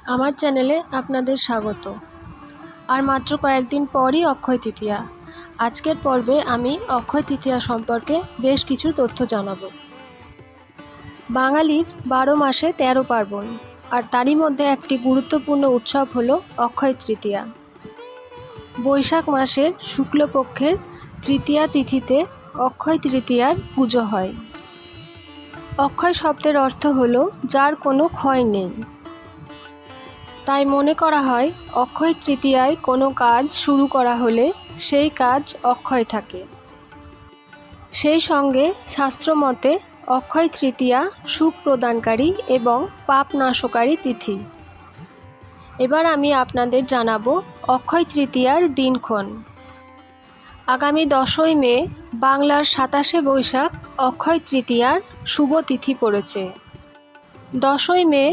আমার চ্যানেলে আপনাদের স্বাগত। আর মাত্র কয়েকদিন পরই অক্ষয় তৃতীয়া। আজকের পর্বে আমি অক্ষয় তৃতীয়া সম্পর্কে বেশ কিছু তথ্য জানাবো। বাঙালির 12 মাসে 13 পার্বণ, আর তারই মধ্যে একটি গুরুত্বপূর্ণ উৎসব হলো অক্ষয় তৃতীয়া। বৈশাখ মাসের শুক্লপক্ষের তৃতীয়া তিথিতে অক্ষয় তৃতীয়ার পুজো হয়। অক্ষয় শব্দের অর্থ হলো যার কোনো ক্ষয় নেই। তাই মনে করা হয় অক্ষয় তৃতীয়ায় কোনো কাজ শুরু করা হলে সেই কাজ অক্ষয় থাকে। সেই সঙ্গে শাস্ত্রমতে অক্ষয় তৃতীয়া সুখ প্রদানকারী এবং পাপ নাশকারী তিথি। এবার আমি আপনাদের জানাবো অক্ষয় তৃতীয়ার দিনক্ষণ। আগামী 10ই মে বাংলার 27শে বৈশাখ অক্ষয় তৃতীয়ার শুভ তিথি পড়েছে। 10ই মে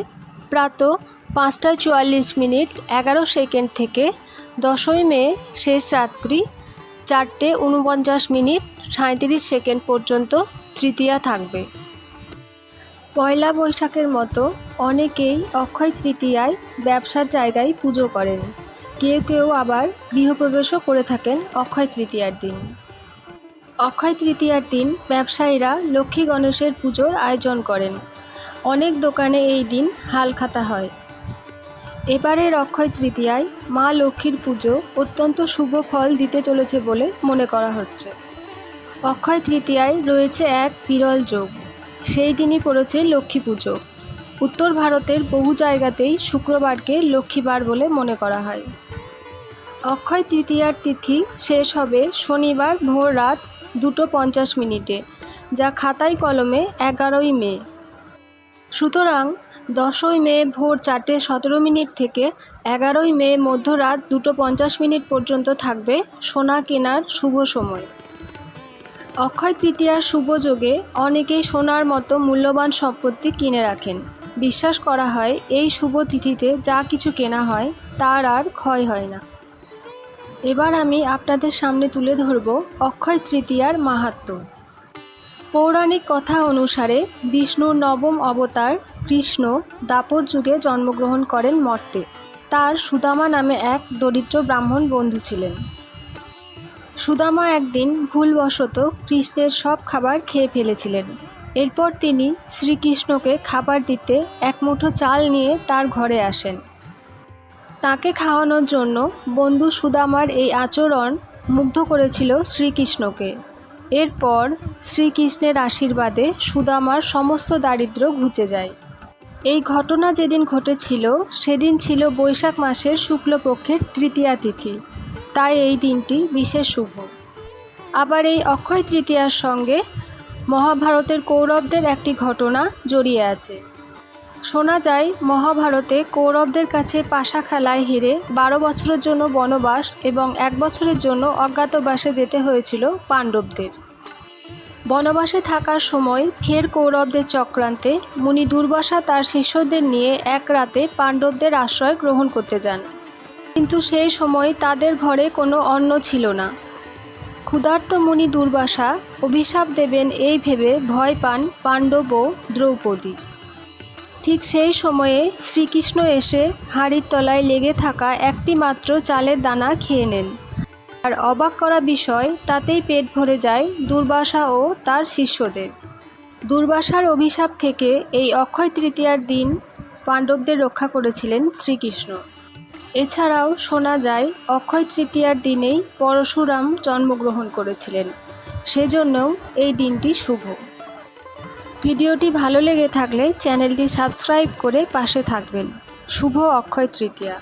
প্রাতঃ 5:44 11 সেকেন্ড থেকে 10ই মে শেষ রাত্রি 4:49 37 সেকেন্ড পর্যন্ত তৃতীয়া থাকবে। পয়লা বৈশাখের মতো অনেকেই অক্ষয় তৃতীয়ায় ব্যবসার জায়গায় পুজো করেন। কেউ কেউ আবার গৃহপ্রবেশও করে থাকেন অক্ষয় তৃতীয়ার দিন। অক্ষয় তৃতীয়ার দিন ব্যবসায়ীরা লক্ষ্মী গণেশের পুজোর আয়োজন করেন। অনেক দোকানে এই দিন হালখাতা হয়। এবারের অক্ষয় তৃতীয়ায় মা লক্ষ্মীর পুজো অত্যন্ত শুভ ফল দিতে চলেছে বলে মনে করা হচ্ছে। অক্ষয় তৃতীয়ায় রয়েছে এক বিরল যোগ। সেই দিনই পড়েছে লক্ষ্মী পুজো। উত্তর ভারতের বহু জায়গাতেই শুক্রবারকে লক্ষ্মীবার বলে মনে করা হয়। অক্ষয় তৃতীয়ার তিথি শেষ হবে শনিবার ভোর রাত 2:50, যা খাতায় কলমে 11ই মে। সুতরাং 10ই মে ভোর 4:17 থেকে 11ই মে মধ্যরাত 2:50 পর্যন্ত থাকবে সোনা কেনার শুভ সময়। অক্ষয় তৃতীয়ার শুভ যোগে অনেকেই সোনার মতো মূল্যবান সম্পত্তি কিনে রাখেন। বিশ্বাস করা হয় এই শুভ তিথিতে যা কিছু কেনা হয় তার আর ক্ষয় হয় না। এবার আমি আপনাদের সামনে তুলে ধরব অক্ষয় তৃতীয়ার মাহাত্ম্য। পৌরাণিক কথা অনুসারে বিষ্ণুর নবম অবতার কৃষ্ণ দ্বাপর যুগে জন্মগ্রহণ করেন মর্তে। তার সুদামা নামে এক দরিদ্র ব্রাহ্মণ বন্ধু ছিলেন। সুদামা একদিন ভুলবশত কৃষ্ণের সব খাবার খেয়ে ফেলেছিলেন। এরপর তিনি শ্রীকৃষ্ণকে খাবার দিতে এক মুঠো চাল নিয়ে তার ঘরে আসেন। তাকে খাওয়ানোর জন্য বন্ধু সুদামার এই আচরণ মুগ্ধ করেছিল শ্রীকৃষ্ণকে। এরপর শ্রীকৃষ্ণের আশীর্বাদে সুদামার সমস্ত দারিদ্র্য ঘুচে যায়। এই ঘটনা যেদিন ঘটেছিল সেদিন ছিল বৈশাখ মাসের শুক্লপক্ষের তৃতীয়া তিথি। তাই এই দিনটি বিশেষ শুভ। আবার এই অক্ষয় তৃতীয়ার সঙ্গে মহাভারতের কৌরবদের একটি ঘটনা জড়িয়ে আছে। শোনা যায় মহাভারতে কৌরবদের কাছে পাশা খেলায় হেরে 12 বছরের জন্য বনবাস এবং 1 বছরের জন্য অজ্ঞাতবাসে যেতে হয়েছিল পাণ্ডবদের। বনবাসে থাকার সময় ফের কৌরবদের চক্রান্তে মুনি দুর্বাসা তার শিষ্যদের নিয়ে এক রাতে পাণ্ডবদের আশ্রয় গ্রহণ করতে যান। কিন্তু সেই সময় তাদের ঘরে কোনো অন্ন ছিল না। ক্ষুধার্ত মুনি দুর্বাসা অভিশাপ দেবেন এই ভেবে ভয় পান পাণ্ডব ও দ্রৌপদী। ঠিক সেই সময়ে শ্রীকৃষ্ণ এসে হাঁড়ির তলায় লেগে থাকা একটি মাত্র চালের দানা খেয়ে নেন। আর অবাক করা বিষয়, তাতেই পেট ভরে যায় দুর্বাসা ও তার শিষ্যদের। দুর্বাসার অভিশাপ থেকে এই অক্ষয় তৃতীয়ার দিন পাণ্ডবদের রক্ষা করেছিলেন শ্রীকৃষ্ণ। এছাড়াও শোনা যায় অক্ষয় তৃতীয়ার দিনেই পরশুরাম জন্মগ্রহণ করেছিলেন। সেজন্যও এই দিনটি শুভ। ভিডিওটি ভালো লেগে থাকলে চ্যানেলটি সাবস্ক্রাইব করে পাশে থাকবেন। শুভ অক্ষয় তৃতীয়া।